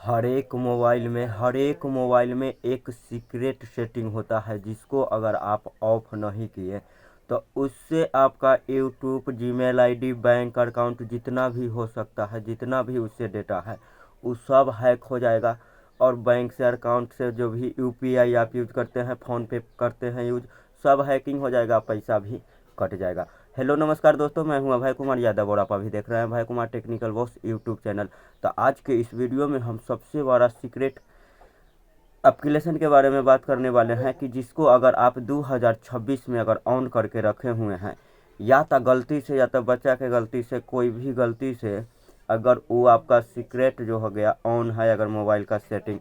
हर एक मोबाइल में एक सीक्रेट सेटिंग होता है, जिसको अगर आप ऑफ नहीं किए तो उससे आपका YouTube, Gmail ID, bank account जितना भी हो सकता है, जितना भी उससे डेटा है वो सब हैक हो जाएगा। और बैंक से, अकाउंट से, जो भी यूपीआई आप यूज करते हैं, फ़ोन पे करते हैं यूज, सब हैकिंग हो जाएगा, पैसा भी कट जाएगा। हेलो नमस्कार दोस्तों, मैं हूं अभय कुमार यादव और आप अभी देख रहे हैं Abhay Kumar technical boss YouTube channel. तो आज के इस वीडियो में हम सबसे बड़ा सीक्रेट एप्लीकेशन के बारे में बात करने वाले हैं कि जिसको अगर आप 2026 में अगर ऑन करके रखे हुए हैं, या तो गलती से, या तो बच्चा के गलती से, कोई भी गलती से अगर वो आपका सीक्रेट जो हो गया ऑन है, अगर मोबाइल का सेटिंग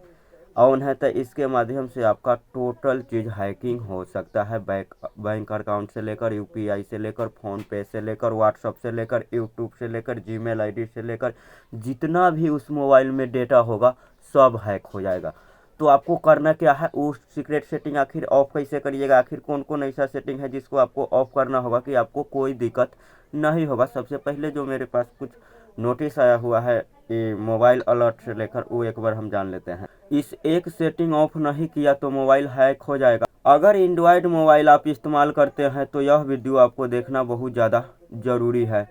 ऑन है, तो इसके माध्यम से आपका टोटल चीज़ हैकिंग हो सकता है। बैंक अकाउंट से लेकर, यूपीआई से लेकर, फ़ोन पे से लेकर, व्हाट्सअप से लेकर, यूट्यूब से लेकर, जीमेल आईडी से लेकर, जितना भी उस मोबाइल में डेटा होगा सब हैक हो जाएगा। तो आपको करना क्या है, वो सीक्रेट सेटिंग आखिर ऑफ कैसे करिएगा, आखिर कौन कौन ऐसा सेटिंग है जिसको आपको ऑफ करना होगा कि आपको कोई दिक्कत नहीं होगा। सबसे पहले जो मेरे पास कुछ नोटिस आया हुआ है ये मोबाइल अलर्ट से लेकर, वो एक बार हम जान लेते हैं। इस एक सेटिंग ऑफ नहीं किया तो मोबाइल हैक हो जाएगा। अगर एंड्रॉयड मोबाइल आप इस्तेमाल करते हैं तो यह वीडियो आपको देखना बहुत ज़्यादा ज़रूरी है,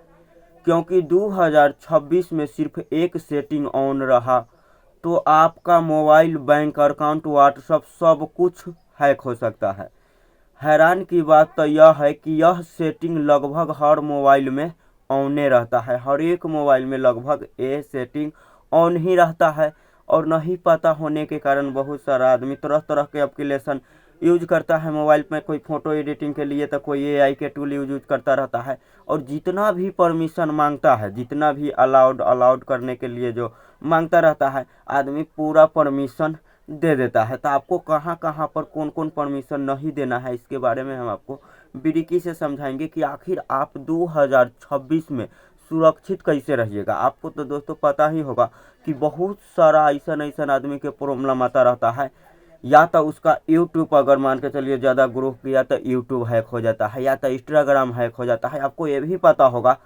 क्योंकि 2026 में सिर्फ एक सेटिंग ऑन रहा तो आपका मोबाइल, बैंक अकाउंट, व्हाट्सअप सब कुछ हैक हो सकता है। हैरान की बात तो यह है कि यह सेटिंग लगभग हर मोबाइल में ऑन रहता है। हर एक मोबाइल में लगभग ये सेटिंग ऑन ही रहता है, और नहीं पता होने के कारण बहुत सारा आदमी तरह तरह के एप्लीकेशन यूज करता है मोबाइल में। कोई फ़ोटो एडिटिंग के लिए तो कोई एआई के टूल यूज करता रहता है, और जितना भी परमिशन मांगता है, जितना भी अलाउड करने के लिए जो मांगता रहता है, आदमी पूरा परमिशन दे देता है। तो आपको कहाँ कहाँ पर कौन कौन परमिशन नहीं देना है, इसके बारे में हम आपको बारीकी से समझाएंगे कि आखिर आप 2026 में सुरक्षित कैसे रहिएगा। आपको तो दोस्तों पता ही होगा कि बहुत सारा ऐसा आदमी के प्रॉब्लम आता रहता है। या तो उसका यूट्यूब अगर मान के चलिए ज़्यादा ग्रो किया तो यूट्यूब हैक हो जाता है, या तो इंस्टाग्राम हैक हो जाता है। आपको ये भी पता होगा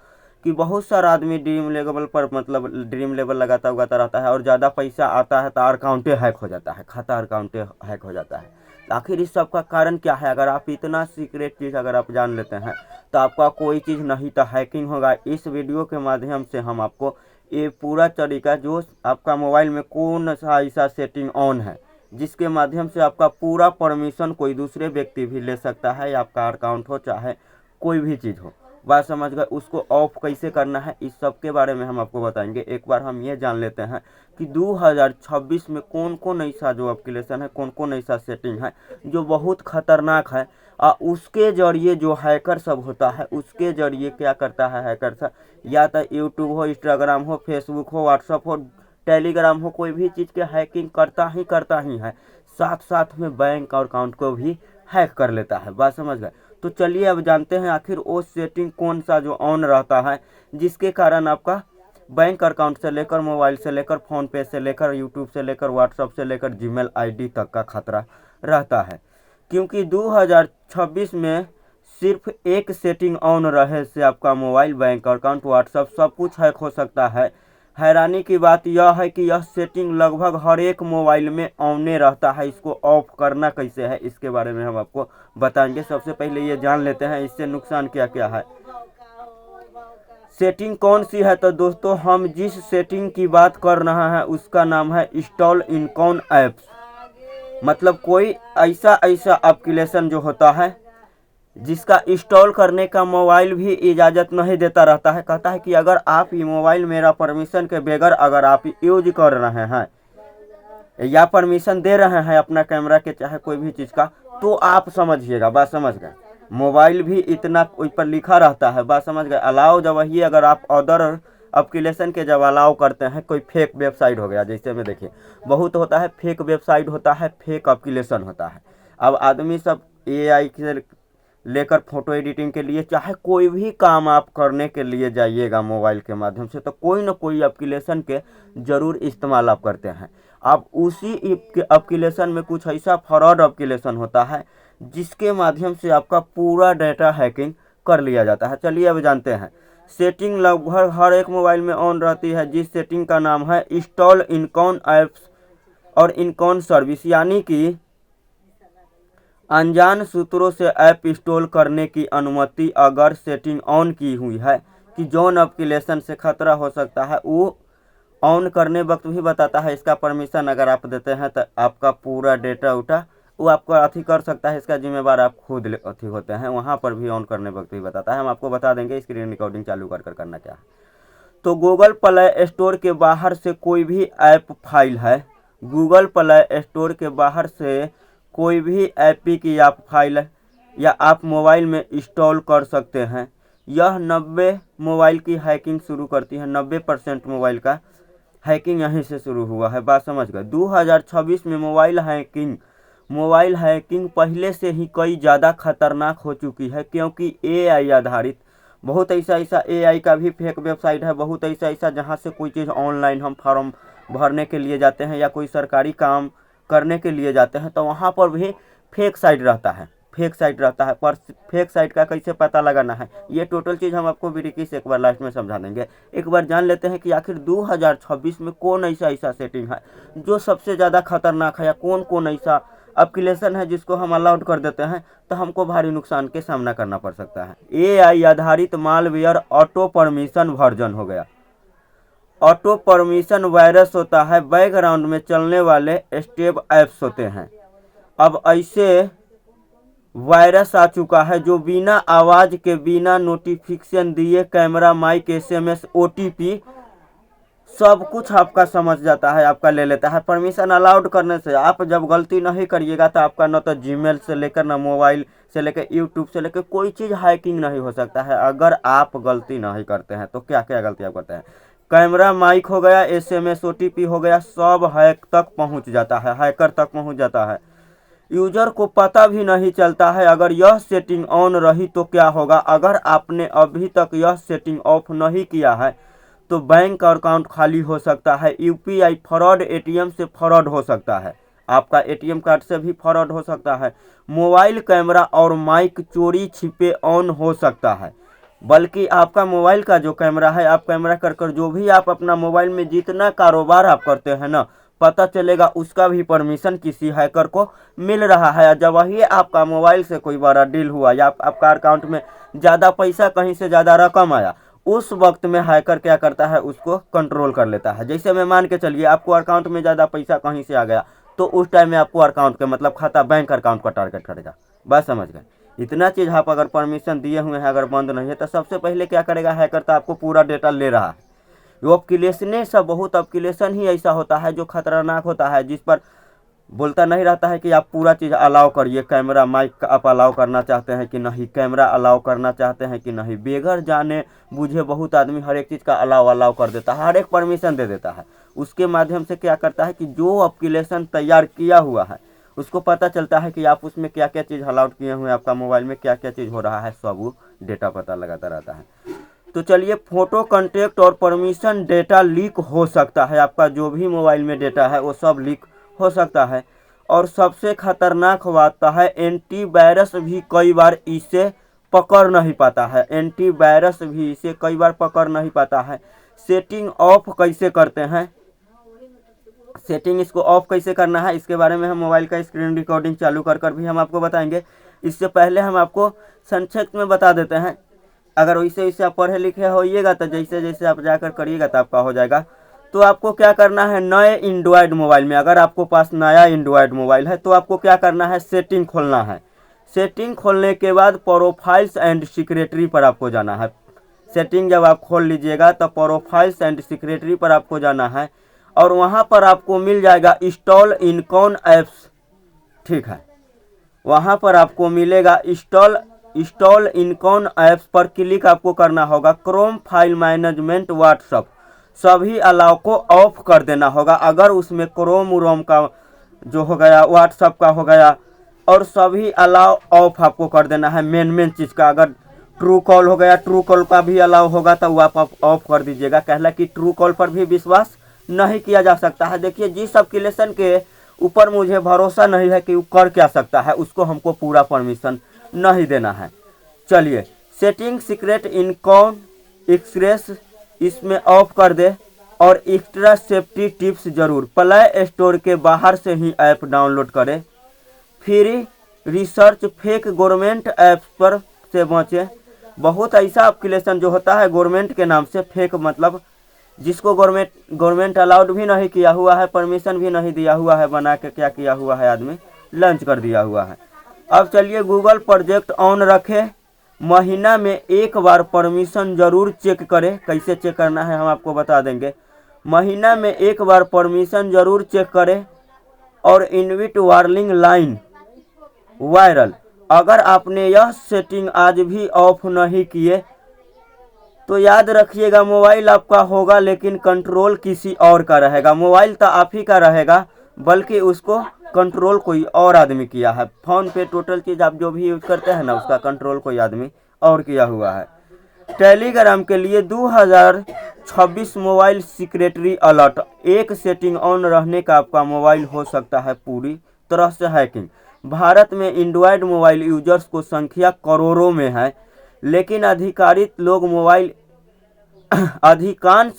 कि बहुत सारा आदमी ड्रीम लेवल पर, मतलब ड्रीम लेवल लगाता उगाता रहता है, और ज़्यादा पैसा आता है तो अकाउंटे हैक हो जाता है, खाता अकाउंटे हैक हो जाता है। आखिर इस सब का कारण क्या है? अगर आप इतना सीक्रेट चीज़ अगर आप जान लेते हैं तो आपका कोई चीज़ नहीं तो हैकिंग होगा। इस वीडियो के माध्यम से हम आपको ये पूरा तरीका, जो आपका मोबाइल में कौन सा ऐसा सेटिंग ऑन है जिसके माध्यम से आपका पूरा परमिशन कोई दूसरे व्यक्ति भी ले सकता है, आपका अकाउंट हो चाहे कोई भी चीज़ हो, बात समझ गए, उसको ऑफ कैसे करना है, इस सब के बारे में हम आपको बताएंगे। एक बार हम ये जान लेते हैं कि 2026 में कौन कौन ऐसा जो एप्लीकेशन है, कौन कौन ऐसा सेटिंग है जो बहुत खतरनाक है। उसके जरिए जो हैकर सब होता है, उसके जरिए क्या करता है हैकर सब, या तो यूट्यूब हो, इंस्टाग्राम हो, फेसबुक हो, व्हाट्सअप हो, टेलीग्राम हो, कोई भी चीज़ के हैकिंग करता ही है। साथ साथ में बैंक और अकाउंट को भी हैक कर लेता है, बात समझ गए। तो चलिए अब जानते हैं आखिर वो सेटिंग कौन सा जो ऑन रहता है, जिसके कारण आपका बैंक अकाउंट से लेकर, मोबाइल से लेकर, फ़ोन पे से लेकर, यूट्यूब से लेकर, व्हाट्सअप से लेकर, जीमेल आईडी तक का खतरा रहता है। क्योंकि 2026 में सिर्फ एक सेटिंग ऑन रहे से आपका मोबाइल, बैंक अकाउंट, व्हाट्सअप सब कुछ हैक हो सकता है। हैरानी की बात यह है कि यह सेटिंग लगभग हर एक मोबाइल में ऑन रहता है। इसको ऑफ करना कैसे है, इसके बारे में हम आपको बताएंगे। सबसे पहले ये जान लेते हैं इससे नुकसान क्या क्या है, सेटिंग कौन सी है। तो दोस्तों, हम जिस सेटिंग की बात कर रहे हैं उसका नाम है इंस्टॉल इनकॉन ऐप्स। मतलब कोई ऐसा एप्लीकेशन जो होता है जिसका इंस्टॉल करने का मोबाइल भी इजाज़त नहीं देता रहता है। कहता है कि अगर आप ये मोबाइल मेरा परमिशन के बगैर अगर आप यूज कर रहे हैं, या परमिशन दे रहे हैं अपना कैमरा के चाहे कोई भी चीज़ का, तो आप समझिएगा, बात समझ गए। मोबाइल भी इतना उस पर लिखा रहता है, बात समझ गए। अलाउ जब वही, अगर आप अदर एप्लीकेशन के जब अलाउ करते हैं, कोई फेक वेबसाइट हो गया, जैसे में देखिए बहुत होता है, फेक वेबसाइट होता है, फेक एप्लीकेशन होता है। अब आदमी सब एआई से लेकर फोटो एडिटिंग के लिए, चाहे कोई भी काम आप करने के लिए जाइएगा मोबाइल के माध्यम से, तो कोई ना कोई एप्लीकेशन के ज़रूर इस्तेमाल आप करते हैं। अब उसी एप्लीकेशन में कुछ ऐसा फ्रॉड एप्लीकेशन होता है जिसके माध्यम से आपका पूरा डाटा हैकिंग कर लिया जाता है। चलिए अब जानते हैं सेटिंग लगभग हर एक मोबाइल में ऑन रहती है, जिस सेटिंग का नाम है इंस्टॉल इनकॉन ऐप्स और इनकॉन सर्विस, यानी कि अनजान सूत्रों से ऐप इंस्टॉल करने की अनुमति अगर सेटिंग ऑन की हुई है कि जोन एप्लीकेशन से खतरा हो सकता है, वो ऑन करने वक्त भी बताता है। इसका परमिशन अगर आप देते हैं तो आपका पूरा डेटा उठा वो आपको अथी कर सकता है, इसका जिम्मेवार आप खुद अथी होते हैं। वहाँ पर भी ऑन करने वक्त भी बताता है। हम आपको बता देंगे स्क्रीन रिकॉर्डिंग चालू कर करना क्या है। तो गूगल प्ले स्टोर के बाहर से कोई भी ऐप फाइल है, गूगल प्ले स्टोर के बाहर से कोई भी ऐप की आप फाइल या आप मोबाइल में इंस्टॉल कर सकते हैं। यह 90 मोबाइल की हैकिंग शुरू करती है। 90% मोबाइल का हैकिंग यहीं से शुरू हुआ है। बात समझ गए। 2026 में मोबाइल हैकिंग पहले से ही कई ज़्यादा खतरनाक हो चुकी है, क्योंकि एआई आधारित बहुत ऐसा एआई का भी फेक वेबसाइट है। बहुत ऐसा जहाँ से कोई चीज़ ऑनलाइन हम फॉर्म भरने के लिए जाते हैं या कोई सरकारी काम करने के लिए जाते हैं तो वहाँ पर भी फेक साइट रहता है। पर फेक साइट का कैसे पता लगाना है, ये टोटल चीज़ हम आपको बारीकी से एक बार लास्ट में समझा देंगे। एक बार जान लेते हैं कि आखिर 2026 में कौन ऐसा सेटिंग है जो सबसे ज़्यादा खतरनाक है, या कौन ऐसा एप्लीकेशन है जिसको हम अलाउड कर देते हैं तो हमको भारी नुकसान के सामना करना पड़ सकता है। एआई आधारित मालवेयर ऑटो परमिशन वर्जन हो गया। ऑटो परमिशन वायरस होता है, बैकग्राउंड में चलने वाले स्टेप ऐप्स होते हैं। अब ऐसे वायरस आ चुका है जो बिना आवाज़ के, बिना नोटिफिकेशन दिए, कैमरा, माइक, एसएमएस, ओटीपी सब कुछ आपका समझ जाता है, आपका ले लेता है। परमिशन अलाउड करने से आप जब गलती नहीं करिएगा तो आपका न तो जीमेल से लेकर, न मोबाइल से लेकर, यूट्यूब से लेकर कोई चीज़ हैकिंग नहीं हो सकता है अगर आप गलती नहीं करते हैं। तो क्या क्या गलती आप करते हैं? कैमरा, माइक हो गया, एसएमएस, ओटीपी हो गया, सब हैक तक पहुंच जाता है, हैकर तक पहुंच जाता है। यूजर को पता भी नहीं चलता है। अगर यह सेटिंग ऑन रही तो क्या होगा? अगर आपने अभी तक यह सेटिंग ऑफ नहीं किया है तो बैंक अकाउंट खाली हो सकता है, यूपीआई फ्रॉड, एटीएम से फ्रॉड हो सकता है, आपका एटीएम कार्ड से भी फ्रॉड हो सकता है, मोबाइल कैमरा और माइक चोरी छिपे ऑन हो सकता है। बल्कि आपका मोबाइल का जो कैमरा है, आप कैमरा कर जो भी आप अपना मोबाइल में जितना कारोबार आप करते हैं ना, पता चलेगा उसका भी परमिशन किसी हैकर को मिल रहा है। जब वही आपका मोबाइल से कोई बड़ा डील हुआ या आपका अकाउंट में ज़्यादा पैसा, कहीं से ज़्यादा रकम आया, उस वक्त में हैकर क्या करता है, उसको कंट्रोल कर लेता है। जैसे मैं मान के चलिए आपको अकाउंट में ज़्यादा पैसा कहीं से आ गया तो उस टाइम में आपको अकाउंट के मतलब खाता, बैंक अकाउंट का टारगेट करेगा। बस समझ गए। इतना चीज़ आप अगर परमिशन दिए हुए हैं, अगर बंद नहीं है तो सबसे पहले क्या करेगा हैकर, तो आपको पूरा डेटा ले रहा है। वो एप्लीकेशन सब बहुत एप्लीकेशन ही ऐसा होता है जो खतरनाक होता है, जिस पर बोलता नहीं रहता है कि आप पूरा चीज़ अलाउ करिए। कैमरा, माइक आप अलाउ करना चाहते हैं कि नहीं, कैमरा अलाउ करना चाहते हैं कि नहीं, बेघर जाने बूझे बहुत आदमी हर एक चीज़ का अलाउ कर देता है, हर एक परमिशन दे देता है। उसके माध्यम से क्या करता है कि जो एप्लीकेशन तैयार किया हुआ है उसको पता चलता है कि आप उसमें क्या क्या चीज़ अलाउड किए हुए हैं, आपका मोबाइल में क्या क्या चीज़ हो रहा है, सब वो डेटा पता लगाता रहता है। तो चलिए, फोटो, कॉन्टैक्ट और परमिशन डेटा लीक हो सकता है। आपका जो भी मोबाइल में डेटा है वो सब लीक हो सकता है। और सबसे खतरनाक बात है, एंटीवायरस भी कई बार इसे पकड़ नहीं पाता है। एंटीवायरस भी इसे कई बार पकड़ नहीं पाता है। सेटिंग ऑफ कैसे करते हैं, सेटिंग इसको ऑफ कैसे करना है, इसके बारे में हम मोबाइल का स्क्रीन रिकॉर्डिंग चालू कर भी हम आपको बताएंगे। इससे पहले हम आपको संक्षिप्त में बता देते हैं। अगर वैसे आप पढ़े लिखे होइएगा तो जैसे जैसे आप जाकर करिएगा तो आपका हो जाएगा। तो आपको क्या करना है, नए एंड्रॉयड मोबाइल में, अगर आपको पास नया एंड्रॉयड मोबाइल है तो आपको क्या करना है, सेटिंग खोलना है। सेटिंग खोलने के बाद प्रोफाइल्स एंड सिक्योरिटी पर आपको जाना है। सेटिंग जब आप खोल लीजिएगा तो प्रोफाइल्स एंड सिक्योरिटी पर आपको जाना है और वहाँ पर आपको मिल जाएगा इंस्टॉल इनकॉन ऐप्स। ठीक है, वहाँ पर आपको मिलेगा इंस्टॉल इनकॉन ऐप्स पर क्लिक आपको करना होगा। क्रोम, फाइल मैनेजमेंट, व्हाट्सअप सभी अलाउ को ऑफ कर देना होगा। अगर उसमें क्रोम का जो हो गया, व्हाट्सअप का हो गया, और सभी अलाउ ऑफ आपको कर देना है। मेन चीज़ का, अगर ट्रू कॉल हो गया, ट्रू कॉल का भी अलाउ होगा तो वो आप ऑफ कर दीजिएगा। कहला कि ट्रू कॉल पर भी विश्वास नहीं किया जा सकता है। देखिए, जिस एप्लीकेशन के ऊपर मुझे भरोसा नहीं है कि वो कर क्या सकता है, उसको हमको पूरा परमिशन नहीं देना है। चलिए, सेटिंग सीक्रेट इनकॉन एक्सप्रेस इसमें ऑफ कर दे और एक्स्ट्रा सेफ्टी टिप्स जरूर प्ले स्टोर के बाहर से ही ऐप डाउनलोड करें। Free research fake government apps पर से बचें। बहुत ऐसा एप्लीकेशन जो होता है गवर्नमेंट के नाम से फेक, मतलब जिसको गवर्नमेंट अलाउड भी नहीं किया हुआ है, परमिशन भी नहीं दिया हुआ है, बना के क्या किया हुआ है आदमी, लॉन्च कर दिया हुआ है। अब चलिए गूगल प्रोजेक्ट ऑन रखें, महीना में एक बार परमिशन जरूर चेक करें। कैसे चेक करना है हम आपको बता देंगे। महीना में एक बार परमिशन जरूर चेक करें और इनविट वार्निंग लाइन वायरल। अगर आपने यह सेटिंग आज भी ऑफ नहीं किए तो याद रखिएगा मोबाइल आपका होगा लेकिन कंट्रोल किसी और का रहेगा। मोबाइल तो आप ही का रहेगा बल्कि उसको कंट्रोल कोई और आदमी किया है। फोन पे टोटल चीज़ आप जो भी यूज करते हैं ना उसका कंट्रोल कोई आदमी और किया हुआ है। टेलीग्राम के लिए 2026 मोबाइल सिक्योरिटी अलर्ट। एक सेटिंग ऑन रहने का आपका मोबाइल हो सकता है पूरी तरह से हैकिंग। भारत में एंड्रॉयड मोबाइल यूजर्स को संख्या करोड़ों में है, लेकिन अधिकांश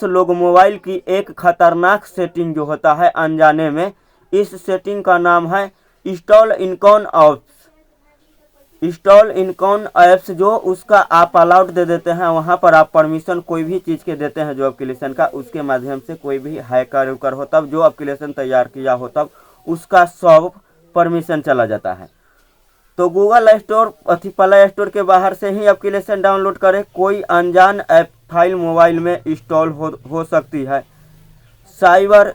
लोग मोबाइल की एक खतरनाक सेटिंग जो होता है अनजाने में, इस सेटिंग का नाम है इंस्टॉल इनकॉन ऐप्स। जो उसका आप अलाउड दे देते हैं, वहां पर आप परमिशन कोई भी चीज़ के देते हैं जो एप्लीकेशन का, उसके माध्यम से कोई भी हैकर उकर हो तब जो एप्लीकेशन तैयार किया हो तब उसका सब परमिशन चला जाता है। तो गूगल स्टोर प्ले स्टोर के बाहर से ही एप्लीकेशन डाउनलोड करें। कोई अनजान ऐप फाइल मोबाइल में इंस्टॉल हो सकती है। साइबर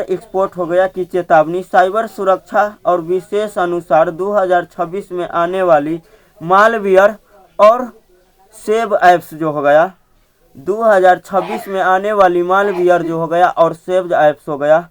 एक्सपोर्ट हो गया की चेतावनी। साइबर सुरक्षा और विशेष अनुसार 2026 में आने वाली मालवेयर और सेव ऐप्स जो हो गया, 2026 में आने वाली मालवेयर जो हो गया और सेव ऐप्स हो गया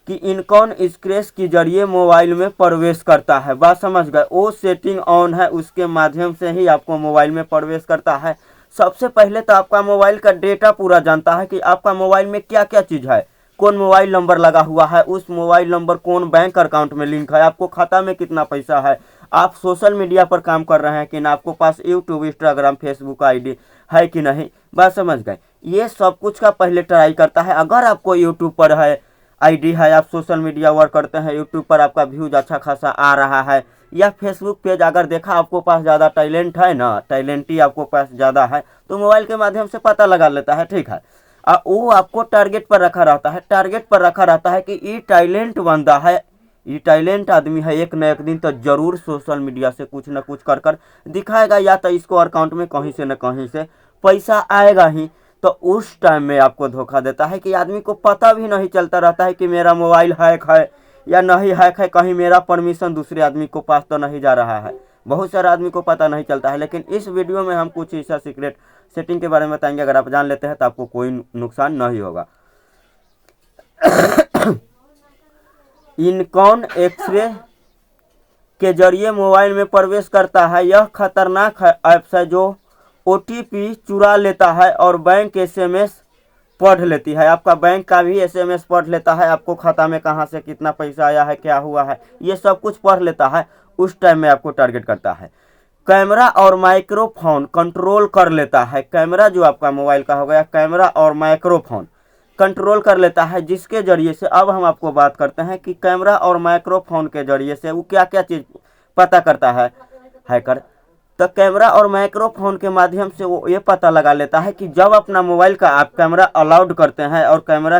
कि इनकॉन स्क्रैच के जरिए मोबाइल में प्रवेश करता है। बात समझ गए? वो सेटिंग ऑन है, उसके माध्यम से ही आपको मोबाइल में प्रवेश करता है। सबसे पहले तो आपका मोबाइल का डेटा पूरा जानता है कि आपका मोबाइल में क्या क्या चीज़ है, कौन मोबाइल नंबर लगा हुआ है, उस मोबाइल नंबर कौन बैंक अकाउंट में लिंक है, आपको खाता में कितना पैसा है, आप सोशल मीडिया पर काम कर रहे हैं कि ना, आपको पास यूट्यूब, इंस्टाग्राम, फेसबुक आईडी है कि नहीं। बात समझ गए? ये सब कुछ का पहले ट्राई करता है। अगर आपको यूट्यूब पर है आईडी है, आप सोशल मीडिया वर्क करते हैं, यूट्यूब पर आपका व्यूज अच्छा खासा आ रहा है, या फेसबुक पेज अगर देखा आपको पास ज़्यादा टैलेंट है ना, टैलेंटी आपको पास ज़्यादा है, तो मोबाइल के माध्यम से पता लगा लेता है। ठीक है, वो आपको टारगेट पर रखा रहता है कि ये टैलेंट बंदा है, ये टैलेंट आदमी है, एक न एक दिन तो जरूर सोशल मीडिया से कुछ न कुछ कर दिखाएगा, या तो इसको अकाउंट में कहीं से न कहीं से पैसा आएगा ही। तो उस टाइम में आपको धोखा देता है कि आदमी को पता भी नहीं चलता रहता है कि मेरा मोबाइल हैक है या नहीं हैक है, कहीं मेरा परमिशन दूसरे आदमी को पास तो नहीं जा रहा है। बहुत सारे आदमी को पता नहीं चलता है। लेकिन इस वीडियो में हम कुछ ऐसा सीक्रेट सेटिंग के बारे में बताएंगे, अगर आप जान लेते हैं तो आपको कोई नुकसान नहीं होगा। इनकॉन एक्सरे के जरिए मोबाइल में प्रवेश करता है। यह खतरनाक ऐप्स है जो OTP चुरा लेता है और बैंक SMS पढ़ लेती है। आपका बैंक का भी SMS पढ़ लेता है, आपको खाता में कहाँ से कितना पैसा आया है, क्या हुआ है, ये सब कुछ पढ़ लेता है। उस टाइम में आपको टारगेट करता है। कैमरा और माइक्रोफोन कंट्रोल कर लेता है। कैमरा जो आपका मोबाइल का हो गया, कैमरा और माइक्रोफोन कंट्रोल कर लेता है, जिसके जरिए से अब हम आपको बात करते हैं कि कैमरा और माइक्रोफोन के जरिए से वो क्या क्या चीज़ पता करता है हैकर। तो कैमरा और माइक्रोफोन के माध्यम से वो ये पता लगा लेता है कि जब अपना मोबाइल का आप कैमरा अलाउड करते हैं और कैमरा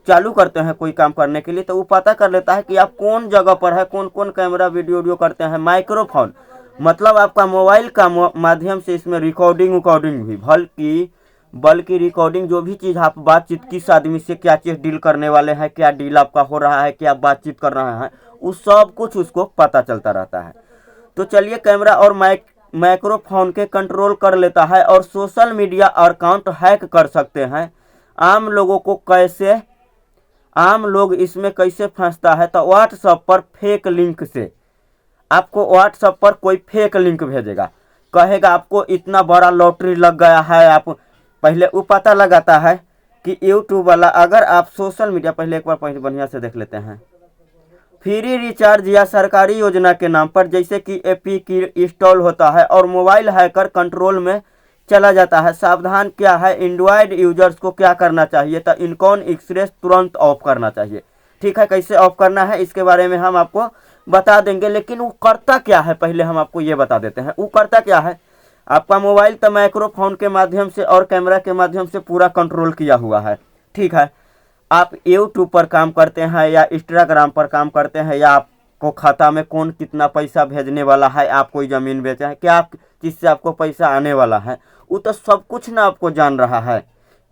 चालू करते हैं कोई काम करने के लिए, तो वो पता कर लेता है कि आप कौन जगह पर है, कौन कौन कैमरा वीडियो करते हैं। माइक्रोफोन मतलब आपका मोबाइल का माध्यम से इसमें रिकॉर्डिंग भी, बल्कि रिकॉर्डिंग जो भी चीज़ आप बातचीत, किस आदमी से क्या चीज़ डील करने वाले हैं, क्या डील आपका हो रहा है, क्या बातचीत कर रहे हैं, उस सब कुछ उसको पता चलता रहता है। तो चलिए, कैमरा और माइक्रोफोन के कंट्रोल कर लेता है और सोशल मीडिया अकाउंट हैक कर सकते हैं। आम लोग इसमें कैसे फंसता है, तो व्हाट्सएप पर फेक लिंक से, आपको व्हाट्सएप पर कोई फेक लिंक भेजेगा, कहेगा आपको इतना बड़ा लॉटरी लग गया है। आप पहले वो पता लगाता है कि यूट्यूब वाला, अगर आप सोशल मीडिया, पहले एक बार बढ़िया से देख लेते हैं, फ्री रिचार्ज या सरकारी योजना के नाम पर जैसे कि एपीक इंस्टॉल होता है और मोबाइल हैकर कंट्रोल में चला जाता है। सावधान क्या है, एंड्रॉयड यूजर्स को क्या करना चाहिए, तो इनकॉन एक्सप्रेस तुरंत ऑफ करना चाहिए। ठीक है, कैसे ऑफ करना है इसके बारे में हम आपको बता देंगे, लेकिन वो करता क्या है पहले हम आपको ये बता देते हैं। वो करता क्या है, आपका मोबाइल तो माइक्रोफोन के माध्यम से और कैमरा के माध्यम से पूरा कंट्रोल किया हुआ है। ठीक है, आप यूट्यूब पर काम करते हैं या इंस्टाग्राम पर काम करते हैं, या आपको खाता में कौन कितना पैसा भेजने वाला है, आप कोई ज़मीन बेचे हैं क्या, आप जिससे आपको पैसा आने वाला है, वो तो सब कुछ ना आपको जान रहा है।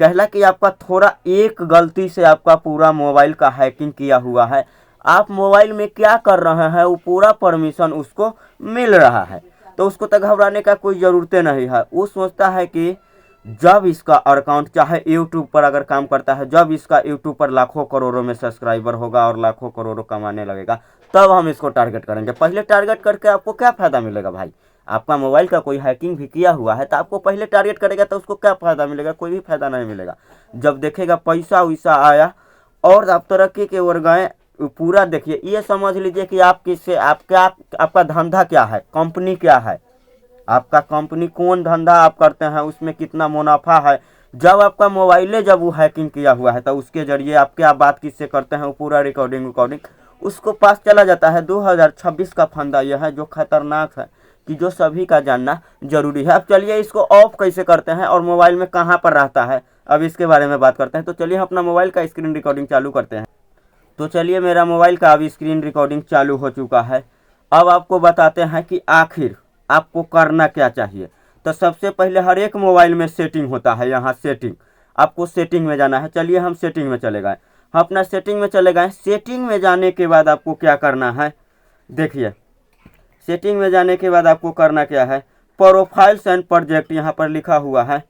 कहला कि आपका थोड़ा एक गलती से आपका पूरा मोबाइल का हैकिंग किया हुआ है, आप मोबाइल में क्या कर रहे हैं वो पूरा परमिशन उसको मिल रहा है, तो उसको तो घबराने का कोई ज़रूरत नहीं है। वो सोचता है कि जब इसका अकाउंट चाहे यूट्यूब पर अगर काम करता है, जब इसका यूट्यूब पर लाखों करोड़ों में सब्सक्राइबर होगा और लाखों करोड़ों कमाने लगेगा, तब हम इसको टारगेट करेंगे। पहले टारगेट करके आपको क्या फ़ायदा मिलेगा भाई, आपका मोबाइल का कोई हैकिंग भी किया हुआ है तो आपको पहले टारगेट करेगा तो उसको क्या फ़ायदा मिलेगा, कोई भी फ़ायदा नहीं मिलेगा। जब देखेगा पैसा वैसा आया और आप तरक्की के ओर गए, पूरा देखिए, ये समझ लीजिए कि आप किससे आपका धंधा क्या है, कंपनी क्या है, आपका कंपनी कौन धंधा आप करते हैं, उसमें कितना मुनाफा है। जब आपका मोबाइले जब वो हैकिंग किया हुआ है तो उसके जरिए आप क्या बात किससे करते हैं वो पूरा रिकॉर्डिंग उसको पास चला जाता है। 2026 का फंदा यह है जो खतरनाक है, कि जो सभी का जानना जरूरी है। अब चलिए इसको ऑफ कैसे करते हैं और मोबाइल में कहाँ पर रहता है, अब इसके बारे में बात करते हैं। तो चलिए अपना मोबाइल का स्क्रीन रिकॉर्डिंग चालू करते हैं। तो चलिए मेरा मोबाइल का अभी स्क्रीन रिकॉर्डिंग चालू हो चुका है। अब आपको बताते हैं कि आखिर आपको करना क्या चाहिए। तो सबसे पहले हर एक मोबाइल में सेटिंग होता है, यहाँ सेटिंग, आपको सेटिंग में जाना है। चलिए हम सेटिंग में चले गए, अपना सेटिंग में चले गए। सेटिंग में जाने के बाद आपको क्या करना है, देखिए सेटिंग में जाने के बाद आपको करना क्या है, प्रोफाइल्स एंड प्रोजेक्ट यहाँ पर लिखा हुआ है।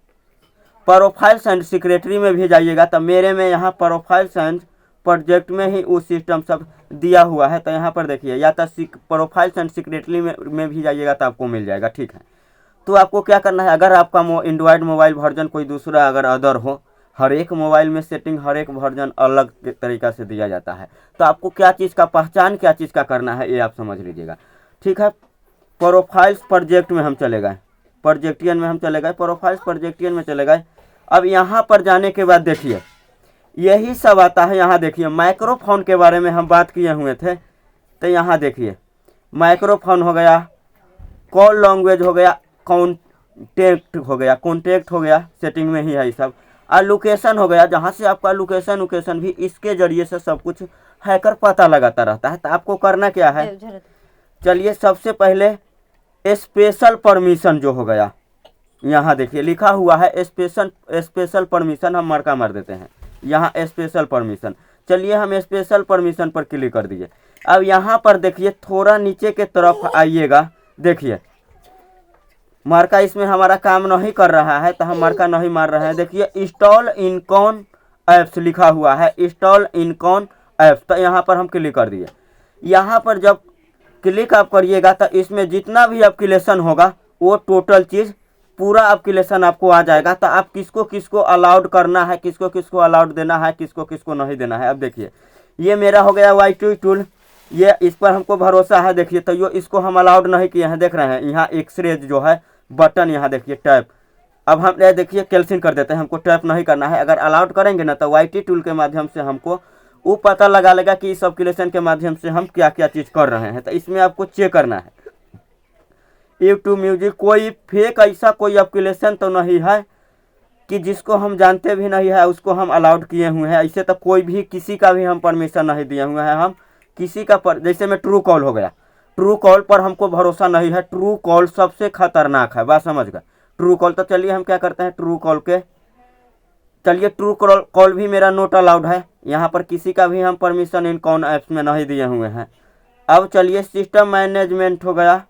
प्रोफाइल्स एंड सिक्रेटरी में भी जाइएगा, तो मेरे में यहाँ प्रोफाइल्स एंड प्रोजेक्ट में ही वो सिस्टम सब दिया हुआ है। तो यहाँ पर देखिए, या तो प्रोफाइल्स एंड सिक्रेटरी में भी जाइएगा तो आपको मिल जाएगा। ठीक है, तो आपको क्या करना है, अगर आपका एंड्रॉयड मोबाइल वर्जन कोई दूसरा अगर अदर हो, हर एक मोबाइल में सेटिंग हर एक वर्जन अलग तरीका से दिया जाता है, तो आपको क्या चीज़ का पहचान क्या चीज़ का करना है ये आप समझ लीजिएगा। ठीक है, प्रोफाइल्स प्रोजेक्ट में हम चले गए, प्रोजेक्टियन में हम चले गए, प्रोफाइल्स प्रोजेक्टियन में चले गए। अब यहाँ पर जाने के बाद देखिए यही सब आता है। यहाँ देखिए माइक्रोफोन के बारे में हम बात किए हुए थे, तो यहाँ देखिए माइक्रोफोन हो गया, कॉल लैंग्वेज हो गया, कॉन्टेक्ट हो गया, सेटिंग में ही है ये सब। और लोकेशन हो गया, जहाँ से आपका लोकेशन भी इसके जरिए से सब कुछ हैकर पता लगाता रहता है। तो आपको करना क्या है, चलिए सबसे पहले स्पेशल परमिशन जो हो गया, यहाँ देखिए लिखा हुआ है स्पेशल परमिशन, हम मरका मार देते हैं यहाँ स्पेशल परमिशन। चलिए हम स्पेशल परमिशन पर क्लिक कर दिए। अब यहाँ पर देखिए थोड़ा नीचे के तरफ आइएगा, देखिए मार्का इसमें हमारा काम नहीं कर रहा है तो हम मार्का नहीं मार रहे हैं। देखिए इंस्टॉल इनकॉन ऐप्स लिखा हुआ है, इंस्टॉल इनकॉन ऐप्स, तो यहाँ पर हम क्लिक कर दिए। यहाँ पर जब क्लिक आप करिएगा तो इसमें जितना भी एप्लीकेशन होगा वो टोटल चीज़ पूरा एप्लीकेशन आपको आ जाएगा। तो आप किसको किसको अलाउड करना है, किसको किसको अलाउड देना है, किसको किसको नहीं देना है। अब देखिए ये मेरा हो गया YT टूल, ये इस पर हमको भरोसा है। देखिए तो इसको हम अलाउड नहीं किए हैं, देख रहे हैं यहाँ एक्सरे जो है बटन, यहाँ देखिए टैप। अब हम देखिए कैंसिल कर देते हैं, हमको टैप नहीं करना है। अगर अलाउड करेंगे ना तो YT टूल के माध्यम से हमको वो पता लगा लेगा कि इस एप्लीकेशन के माध्यम से हम क्या क्या चीज़ कर रहे हैं। तो इसमें आपको चेक करना है यूट्यूब म्यूजिक, कोई फेक ऐसा कोई एप्लीकेशन तो नहीं है कि जिसको हम जानते भी नहीं है उसको हम अलाउड किए हुए हैं। ऐसे तो कोई भी किसी का भी हम परमिशन नहीं दिए हुए हैं। हम किसी का जैसे में ट्रू कॉल हो गया, ट्रू कॉल पर हमको भरोसा नहीं है। ट्रू कॉल सबसे खतरनाक है, बात समझ गए, ट्रू कॉल। तो चलिए हम क्या करते हैं ट्रू कॉल के, चलिए ट्रू कॉल भी मेरा नोट अलाउड है, यहाँ पर किसी का भी हम परमिशन इनकॉन ऐप्स में नहीं दिए हुए हैं। अब चलिए सिस्टम मैनेजमेंट हो गया,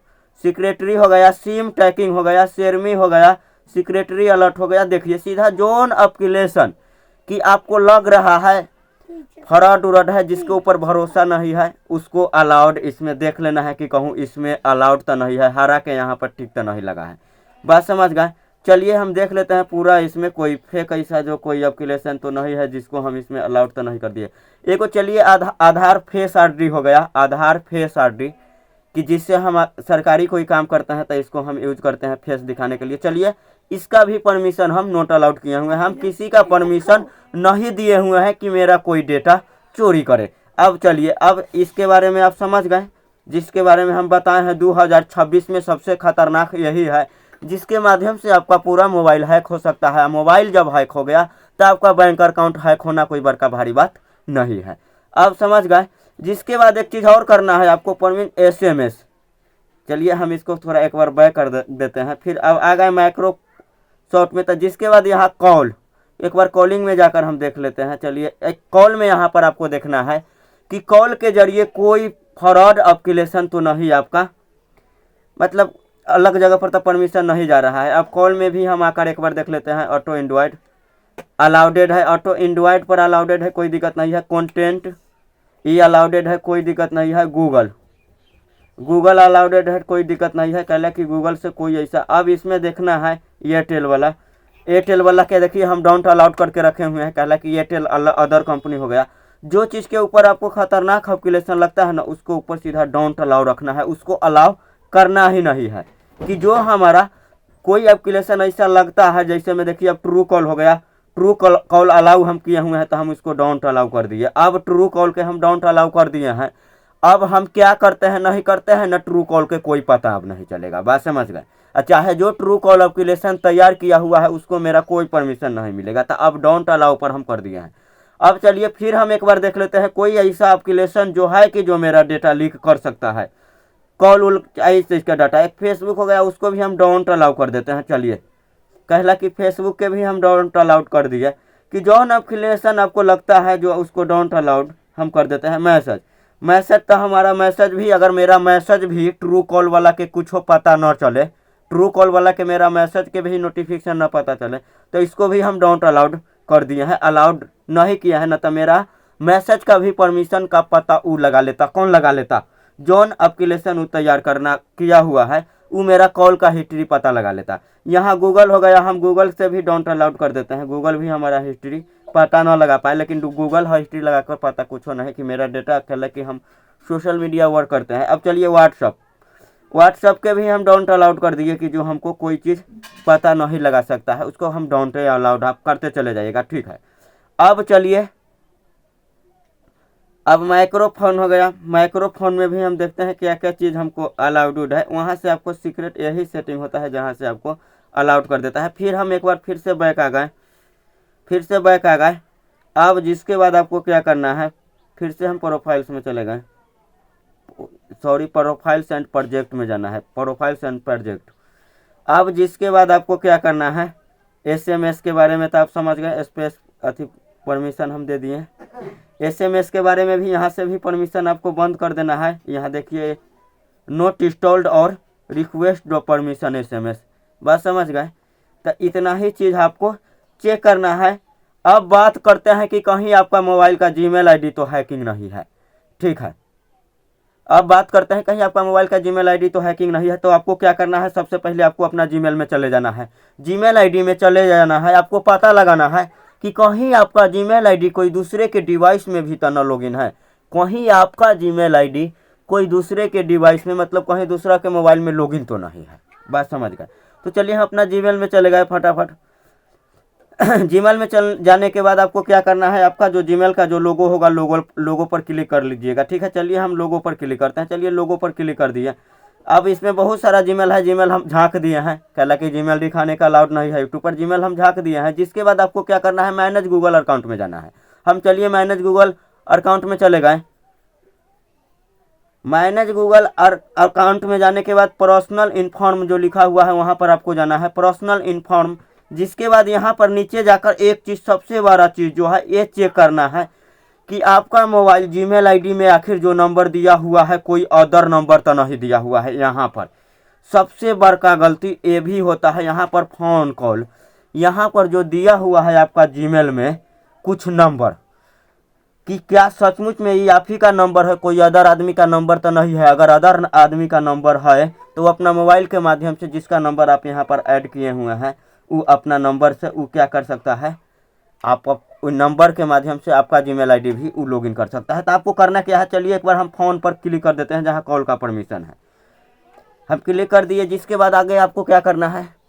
सिक्रेटरी हो गया, सिम टैकिंग हो गया, शेरमी हो गया, सिक्रेटरी अलर्ट हो गया। देखिए सीधा जोन एप्लीकेशन कि आपको लग रहा है फ्रॉड उरड है, जिसके ऊपर भरोसा नहीं है उसको अलाउड इसमें देख लेना है कि कहूँ इसमें अलाउड तो नहीं है, हरा के यहाँ पर टिक तो नहीं लगा है, बात समझ गए। चलिए हम देख लेते हैं पूरा, इसमें कोई फेक ऐसा जो कोई एप्लीकेशन तो नहीं है जिसको हम इसमें अलाउड तो नहीं कर दिए। एक चलिए आधार फेस आईडी हो गया, आधार फेस आईडी कि जिससे हम सरकारी कोई काम करते हैं तो इसको हम यूज करते हैं फेस दिखाने के लिए। चलिए इसका भी परमिशन हम नोट अलाउड किए हुए हैं, हम किसी का परमिशन नहीं दिए हुए हैं कि मेरा कोई डेटा चोरी करे। अब चलिए, अब इसके बारे में आप समझ गए, जिसके बारे में हम बताए हैं 2026 में सबसे खतरनाक यही है, जिसके माध्यम से आपका पूरा मोबाइल हैक हो सकता है। मोबाइल जब हैक हो गया तो आपका बैंक अकाउंट हैक होना कोई बड़का भारी बात नहीं है। अब समझ गए। जिसके बाद एक चीज़ और करना है आपको, परमिट SMS। चलिए हम इसको थोड़ा एक बार बैक कर देते हैं। फिर अब आ गए माइक्रोसॉफ्ट में, तो जिसके बाद यहाँ कॉल, एक बार कॉलिंग में जाकर हम देख लेते हैं। चलिए एक कॉल में यहाँ पर आपको देखना है कि कॉल के जरिए कोई फ्रॉड एप्लीकेशन तो नहीं आपका, मतलब अलग जगह पर तो परमिशन नहीं जा रहा है। अब कॉल में भी हम आकर एक बार देख लेते हैं। ऑटो एंड्रॉयड अलाउडेड है, ऑटो एंड्रॉयड पर अलाउडेड है, कोई दिक्कत नहीं है। कॉन्टेंट ये अलाउडेड है, कोई दिक्कत नहीं है। गूगल अलाउडेड है, कोई दिक्कत नहीं है, कहला कि गूगल से कोई ऐसा। अब इसमें देखना है एयरटेल वाला के देखिए हम डोंट अलाउड करके रखे हुए हैं, कहला कि एयरटेल अदर कंपनी हो गया। जो चीज़ के ऊपर आपको खतरनाक एप्लीकेशन लगता है ना, उसको ऊपर सीधा डोंट अलाउ रखना है, उसको अलाउ करना ही नहीं है। कि जो हमारा कोई एप्लीकेशन ऐसा लगता है, जैसे में देखिए अब ट्रू कॉल हो गया, ट्रू कॉल अलाउ हम किए हुए हैं तो हम उसको डोंट अलाउ कर दिए। अब ट्रू कॉल के हम डोंट अलाउ कर दिए हैं, अब हम क्या करते हैं नहीं करते हैं ना, ट्रू कॉल के कोई पता अब नहीं चलेगा। बात समझ गए। चाहे जो ट्रू कॉल एप्लीकेशन तैयार किया हुआ है उसको मेरा कोई परमिशन नहीं मिलेगा, तो अब डोंट अलाउ पर हम कर दिए हैं। अब चलिए फिर हम एक बार देख लेते हैं कोई ऐसा एप्लीकेशन जो है कि जो मेरा डेटा लीक कर सकता है, कॉल ऐसे इसका डाटा। एक फेसबुक हो गया, उसको भी हम डोंट अलाउ कर देते हैं। चलिए कहला कि फेसबुक के भी हम डोंट अलाउड कर दिए, कि जौन एप्लीकेशन आपको लगता है जो उसको डोंट अलाउड हम कर देते हैं। मैसेज तो हमारा मैसेज भी, अगर मेरा मैसेज भी ट्रू कॉल वाला के कुछ पता न चले, ट्रू कॉल वाला के मेरा मैसेज के भी नोटिफिकेशन न पता चले, तो इसको भी हम डोंट अलाउड कर दिए हैं, अलाउड नहीं किया है। न तो मेरा मैसेज का भी परमिशन का पता वो लगा लेता। कौन लगा लेता? जौन एप्लीकेशन वो तैयार करना किया हुआ है वो मेरा कॉल का हिस्ट्री पता लगा लेता। यहाँ गूगल हो गया, हम गूगल से भी डोंट अलाउड कर देते हैं, गूगल भी हमारा हिस्ट्री पता ना लगा पाए। लेकिन गूगल हिस्ट्री लगाकर पता कुछ नहीं कि मेरा डेटा कहला कि हम सोशल मीडिया वर्क करते हैं। अब चलिए व्हाट्सअप के भी हम डोंट अलाउड कर दिए, कि जो हमको कोई चीज़ पता नहीं लगा सकता है उसको हम डोंट अलाउड आप करते चले जाइएगा, ठीक है। अब चलिए, अब माइक्रोफोन हो गया, माइक्रोफोन में भी हम देखते हैं क्या क्या चीज़ हमको अलाउड है। वहाँ से आपको सीक्रेट यही सेटिंग होता है जहाँ से आपको अलाउड कर देता है। फिर हम एक बार फिर से बैक आ गए। अब जिसके बाद आपको क्या करना है, फिर से हम प्रोफाइल्स में चले गए, प्रोफाइल्स एंड प्रोजेक्ट में जाना है, प्रोफाइल्स एंड प्रोजेक्ट। अब जिसके बाद आपको क्या करना है, SMS के बारे में तो आप समझ गए, स्पेस परमिशन हम दे दिए। SMS के बारे में भी यहाँ से भी परमिशन आपको बंद कर देना है। यहाँ देखिए नोट इंस्टॉल्ड और रिक्वेस्ट डो परमिशन SMS, बात समझ गए। तो इतना ही चीज़ आपको चेक करना है। अब बात करते हैं कि कहीं आपका मोबाइल का जीमेल आईडी तो हैकिंग नहीं है, ठीक है। अब बात करते हैं कहीं आपका मोबाइल का जीमेल आईडी तो हैकिंग नहीं है, तो आपको क्या करना है, सबसे पहले आपको अपना जीमेल में चले जाना है। जीमेल आईडी में चले जाना है, आपको पता लगाना है कि कहीं आपका जीमेल आईडी कोई दूसरे के डिवाइस में भी तो न लॉगिन है। कहीं आपका जीमेल आईडी कोई दूसरे के डिवाइस में, मतलब कहीं दूसरा के मोबाइल में लॉगिन तो नहीं है, बात समझ गए। तो चलिए हम अपना जीमेल में चले गए फटाफट। जीमेल में चल जाने के बाद आपको क्या करना है, आपका जो जीमेल का जो लोगो होगा, लोगो पर क्लिक कर लीजिएगा, ठीक है। चलिए हम लोगो पर क्लिक करते हैं। चलिए लोगो पर क्लिक कर दिए। अब इसमें बहुत सारा जीमेल है, जीमेल हम झांक दिए हैं, कहला कि जीमेल दिखाने का अलाउड नहीं है यूट्यूब पर, जीमेल हम झांक दिए हैं। जिसके बाद आपको क्या करना है, मैनेज गूगल अकाउंट में जाना है। हम चलिए मैनेज गूगल अकाउंट में चले गए। मैनेज गूगल अकाउंट में जाने के बाद पर्सनल इन्फॉर्म जो लिखा हुआ है वहाँ पर आपको जाना है, पर्सनल इन्फॉर्म। जिसके बाद यहाँ पर नीचे जाकर एक चीज़, सबसे बड़ा चीज़ जो है ये चेक करना है कि आपका मोबाइल जीमेल आईडी में आखिर जो नंबर दिया हुआ है कोई अदर नंबर तो नहीं दिया हुआ है। यहाँ पर सबसे बड़का गलती ये भी होता है, यहाँ पर फ़ोन कॉल, यहाँ पर जो दिया हुआ है आपका जीमेल में कुछ नंबर, कि क्या सचमुच में ये आप ही का नंबर है, कोई अदर आदमी का नंबर तो नहीं है। अगर अदर आदमी का नंबर है तो अपना मोबाइल के माध्यम से जिसका नंबर आप यहाँ पर ऐड किए हुए हैं वो अपना नंबर से वो क्या कर सकता है, आप उस नंबर के माध्यम से आपका जीमेल आईडी भी वो लॉगिन कर सकता है। तो आपको करना क्या है, चलिए एक बार हम फ़ोन पर क्लिक कर देते हैं जहाँ कॉल का परमिशन है। हम क्लिक कर दिए, जिसके बाद आगे आपको क्या करना है,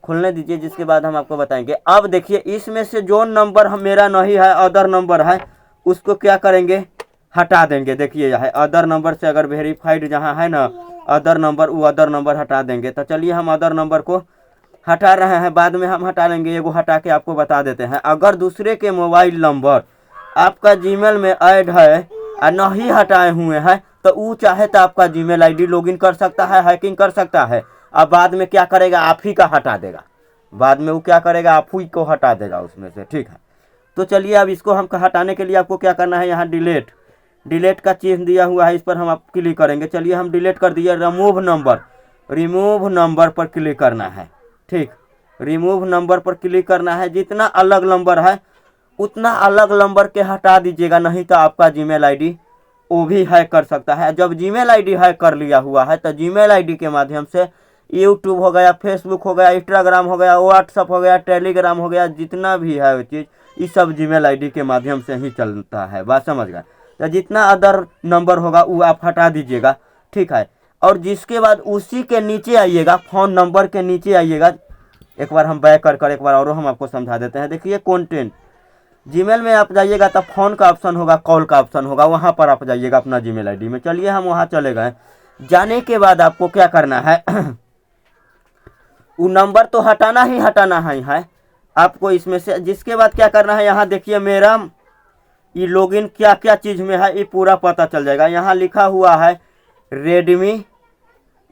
खुलने दीजिए, जिसके बाद हम आपको बताएंगे। अब देखिए इसमें से जो नंबर हम मेरा नहीं है, अदर नंबर है, उसको क्या करेंगे, हटा देंगे। देखिए यह है अदर नंबर से, अगर वेरीफाइड जहाँ है ना अदर नंबर, वो अदर नंबर हटा देंगे। तो चलिए हम अदर नंबर को हटा रहे हैं, बाद में हम हटा लेंगे। एगो हटा के आपको बता देते हैं, अगर दूसरे के मोबाइल नंबर आपका जीमेल में ऐड है और नहीं हटाए हुए हैं तो वो चाहे तो आपका जीमेल आईडी लॉगिन कर सकता है, हैकिंग कर सकता है। अब बाद में क्या करेगा, आप ही का हटा देगा, बाद में वो क्या करेगा, आप ही को हटा देगा उसमें से, ठीक है। तो चलिए अब इसको हम हटाने के लिए आपको क्या करना है, यहाँ डिलीट का चिन्ह दिया हुआ है, इस पर हम आप क्लिक करेंगे। चलिए हम डिलीट कर दिए। रिमूव नंबर पर क्लिक करना है, ठीक। रिमूव नंबर पर क्लिक करना है, जितना अलग नंबर है उतना अलग नंबर के हटा दीजिएगा, नहीं तो आपका जीमेल आईडी वो भी हैक कर सकता है। जब जीमेल आईडी हैक कर लिया हुआ है तो जीमेल आईडी के माध्यम से यूट्यूब हो गया, फेसबुक हो गया, इंस्टाग्राम हो गया, व्हाट्सअप हो गया, टेलीग्राम हो गया, जितना भी है वो चीज़, ये सब जीमेल आईडी के माध्यम से ही चलता है। बात समझ गए। तो जितना अदर नंबर होगा वो आप हटा दीजिएगा, ठीक है। और जिसके बाद उसी के नीचे आइएगा, फ़ोन नंबर के नीचे आइएगा। एक बार हम बैक कर एक बार और हम आपको समझा देते हैं। देखिए कॉन्टेंट, जीमेल में आप जाइएगा तो फ़ोन का ऑप्शन होगा, कॉल का ऑप्शन होगा, वहाँ पर आप जाइएगा अपना जीमेल आईडी में। चलिए हम वहाँ चले गए। जाने के बाद आपको क्या करना है वो नंबर तो हटाना ही है आपको इसमें से। जिसके बाद क्या करना है, यहाँ देखिए मेरा ये लॉगिन क्या क्या चीज़ में है ये पूरा पता चल जाएगा। यहाँ लिखा हुआ है रेडमी,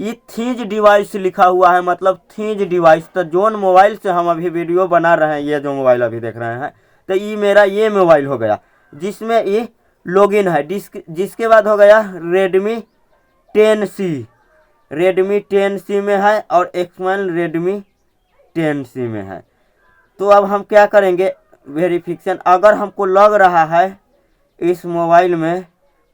ये थीज डिवाइस लिखा हुआ है, मतलब थीज डिवाइस। तो जोन मोबाइल से हम अभी वीडियो बना रहे हैं, ये जो मोबाइल अभी देख रहे हैं, तो ये मेरा ये मोबाइल हो गया जिसमें ये लॉगिन है। जिसके बाद हो गया रेडमी 10C में है, और एक्स1 रेडमी 10C में है। तो अब हम क्या करेंगे, वेरिफिकेशन, अगर हमको लग रहा है इस मोबाइल में,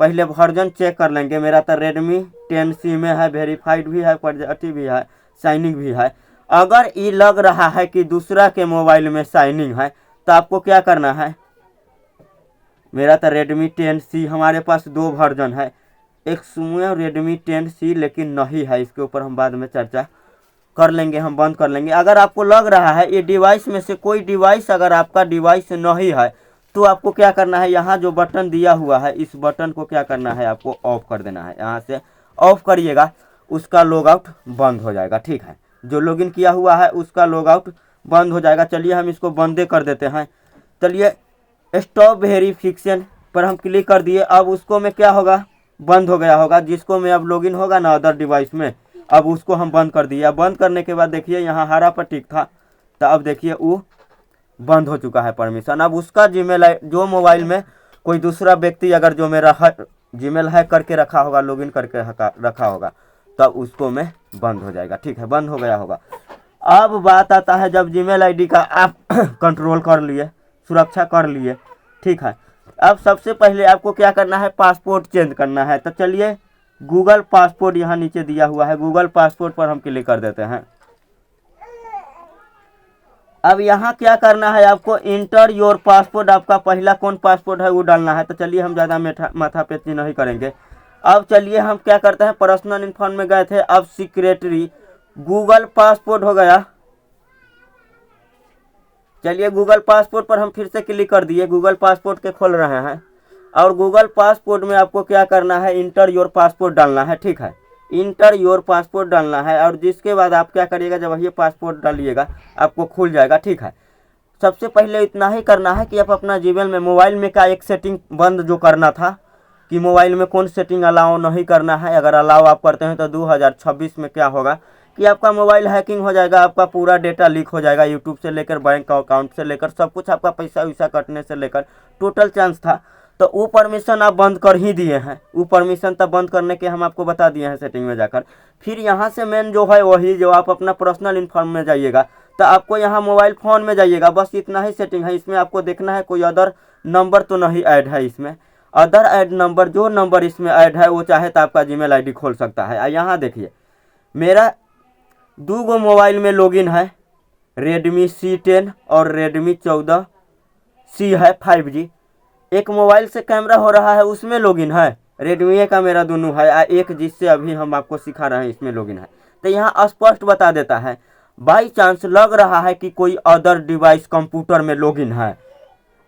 पहले वर्जन चेक कर लेंगे। मेरा तो रेडमी 10C में है, वेरीफाइड भी है, क्वालिटी भी है, शाइनिंग भी है। अगर ये लग रहा है कि दूसरा के मोबाइल में शाइनिंग है तो आपको क्या करना है, मेरा तो रेडमी 10C, हमारे पास दो वर्जन है, एक रेडमी 10C लेकिन नहीं है, इसके ऊपर हम बाद में चर्चा कर लेंगे, हम बंद कर लेंगे। अगर आपको लग रहा है ये डिवाइस में से कोई डिवाइस अगर आपका डिवाइस नहीं है तो आपको क्या करना है, यहाँ जो बटन दिया हुआ है इस बटन को क्या करना है, आपको ऑफ कर देना है। यहाँ से ऑफ करिएगा, उसका लॉग आउट बंद हो जाएगा, ठीक है। जो लॉगिन किया हुआ है उसका लॉग आउट बंद हो जाएगा। चलिए हम इसको बंदे कर देते हैं। चलिए स्टॉप वेरिफिकेशन पर हम क्लिक कर दिए। अब उसको में क्या होगा, बंद हो गया होगा। जिसको में अब लॉगिन होगा ना अदर डिवाइस में, अब उसको हम बंद कर दिया। बंद करने के बाद देखिए यहाँ हरा पर टिक था, तो अब देखिए वो बंद हो चुका है परमिशन। अब उसका जीमेल जो मोबाइल में कोई दूसरा व्यक्ति अगर जो मेरा जीमेल हैक करके रखा होगा, लॉगिन करके रखा होगा, तब उसको में बंद हो जाएगा, ठीक है, बंद हो गया होगा। अब बात आता है जब जीमेल आईडी का आप कंट्रोल कर लिए, सुरक्षा कर लिए, ठीक है। अब सबसे पहले आपको क्या करना है, पासपोर्ट चेंज करना है। तो चलिए गूगल पासपोर्ट यहाँ नीचे दिया हुआ है, गूगल पासपोर्ट पर हम क्लिक कर देते हैं। अब यहाँ क्या करना है, आपको इंटर योर पासपोर्ट, आपका पहला कौन पासपोर्ट है वो डालना है। तो चलिए हम ज़्यादा माथा पेची नहीं करेंगे। अब चलिए हम क्या करते हैं, पर्सनल इन्फॉर्म में गए थे, अब सिक्रेटरी गूगल पासपोर्ट हो गया। चलिए गूगल पासपोर्ट पर हम फिर से क्लिक कर दिए, गूगल पासपोर्ट के खोल रहे हैं। और गूगल पासपोर्ट में आपको क्या करना है, इंटर योर पासपोर्ट डालना है, ठीक है, इंटर योर पासपोर्ट डालना है। और जिसके बाद आप क्या करिएगा, जब ये पासपोर्ट डालिएगा आपको खुल जाएगा, ठीक है। सबसे पहले इतना ही करना है कि आप अपना जीमेल में मोबाइल में का एक सेटिंग बंद जो करना था कि मोबाइल में कौन सेटिंग अलाउ नहीं करना है। अगर अलाउ आप करते हैं तो 2026 में क्या होगा कि आपका मोबाइल हैकिंग हो जाएगा, आपका पूरा डेटा लीक हो जाएगा, यूट्यूब से लेकर बैंक अकाउंट से लेकर सब कुछ, आपका पैसा वैसा कटने से लेकर टोटल चांस था। तो वो परमिशन आप बंद कर ही दिए हैं। वो परमिशन तब बंद करने के हम आपको बता दिए हैं सेटिंग में जाकर। फिर यहाँ से मेन जो है वही, जो आप अपना पर्सनल इन्फॉर्म में जाइएगा तो आपको यहाँ मोबाइल फ़ोन में जाइएगा, बस इतना ही सेटिंग है। इसमें आपको देखना है कोई अदर नंबर तो नहीं ऐड है इसमें। अदर ऐड नंबर, जो नंबर इसमें ऐड है वो चाहे तो आपका जीमेल आईडी खोल सकता है। यहाँ देखिए मेरा 2 मोबाइल में लॉगिन है, रेडमी C10 और रेडमी 14C है 5G। एक मोबाइल से कैमरा हो रहा है, उसमें लॉगिन है, रेडमी का मेरा दोनों है, एक जिससे अभी हम आपको सिखा रहे हैं इसमें लॉगिन है। तो यहाँ स्पष्ट बता देता है, बाई चांस लग रहा है कि कोई अदर डिवाइस कंप्यूटर में लॉगिन है।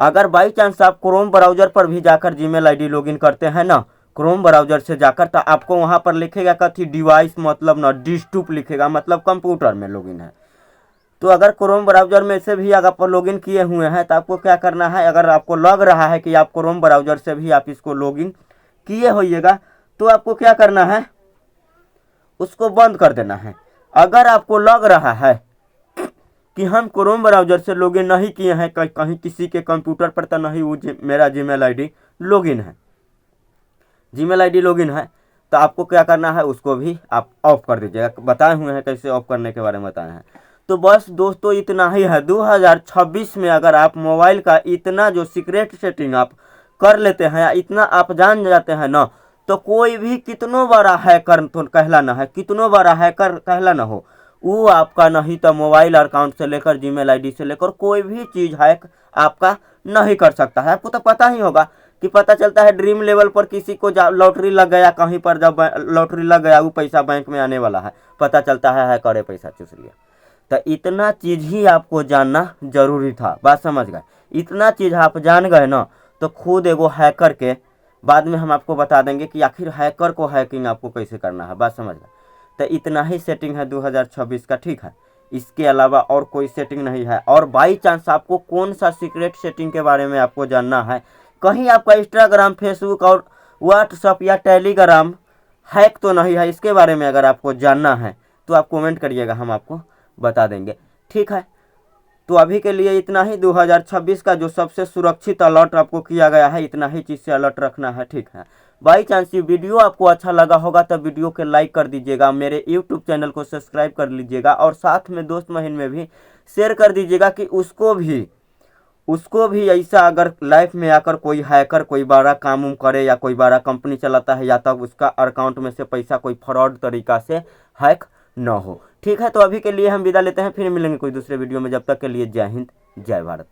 अगर बाई चांस आप क्रोम ब्राउजर पर भी जाकर जीमेल आईडी लॉगिन करते हैं ना, क्रोम ब्राउजर से जाकर, तो आपको वहाँ पर लिखेगा कथी डिवाइस, मतलब ना डिस्टूप लिखेगा, मतलब कंप्यूटर में लॉगिन है। तो अगर क्रोम ब्राउजर में से भी अगर आप लॉगिन किए हुए हैं तो आपको क्या करना है, अगर आपको लग रहा है कि आप क्रोम ब्राउजर से भी आप इसको लॉगिन किए होइएगा, तो आपको क्या करना है, उसको बंद कर देना है। अगर आपको लग रहा है कि हम क्रोम ब्राउजर से लॉगिन नहीं किए हैं, कहीं किसी के कंप्यूटर पर तो नहीं वो मेरा जीमेल आईडी लॉगिन है, जीमेल आईडी लॉगिन है, तो आपको क्या करना है, उसको भी आप ऑफ कर दीजिएगा। बताए हुए हैं कैसे ऑफ करने के बारे में बताए हैं। तो बस दोस्तों इतना ही है। 2026 में अगर आप मोबाइल का इतना जो सीक्रेट सेटिंग आप कर लेते हैं या इतना आप जान जाते हैं ना, तो कोई भी कितनों बड़ा हैकर तो कहलाना है, कितनों बड़ा हैकर कहलाना हो, वो आपका नहीं तो मोबाइल अकाउंट से लेकर जीमेल आईडी से लेकर कोई भी चीज़ हैक आपका नहीं कर सकता है। आपको तो पता ही होगा कि पता चलता है ड्रीम लेवल पर किसी को लॉटरी लग गया, कहीं पर जब लॉटरी लग गया, वो पैसा बैंक में आने वाला है, पता चलता है हैकर पैसा चूस लिया। तो इतना चीज़ ही आपको जानना जरूरी था, बात समझ गए। इतना चीज़ आप जान गए ना, तो खुद एगो हैकर के बाद में हम आपको बता देंगे कि आखिर हैकर को हैकिंग आपको कैसे करना है, बात समझ गए। तो इतना ही सेटिंग है 2026 का, ठीक है। इसके अलावा और कोई सेटिंग नहीं है। और बाई चांस आपको कौन सा सीक्रेट सेटिंग के बारे में आपको जानना है, कहीं आपका इंस्टाग्राम, फेसबुक और व्हाट्सअप या टेलीग्राम हैक तो नहीं है, इसके बारे में अगर आपको जानना है तो आप कमेंट करिएगा, हम आपको बता देंगे, ठीक है। तो अभी के लिए इतना ही। 2026 का जो सबसे सुरक्षित अलर्ट आपको किया गया है, इतना ही चीज़ से अलर्ट रखना है, ठीक है। बाई चांस ये वीडियो आपको अच्छा लगा होगा तो वीडियो को लाइक कर दीजिएगा, मेरे यूट्यूब चैनल को सब्सक्राइब कर लीजिएगा और साथ में दोस्त महिन में भी शेयर कर दीजिएगा कि उसको भी ऐसा अगर लाइफ में आकर कोई हैकर कोई बड़ा काम करे या कोई बड़ा कंपनी चलाता है या तब उसका अकाउंट में से पैसा कोई फ्रॉड तरीका से हैक न हो, ठीक है। तो अभी के लिए हम विदा लेते हैं, फिर मिलेंगे कोई दूसरे वीडियो में। जब तक के लिए जय हिंद, जय भारत।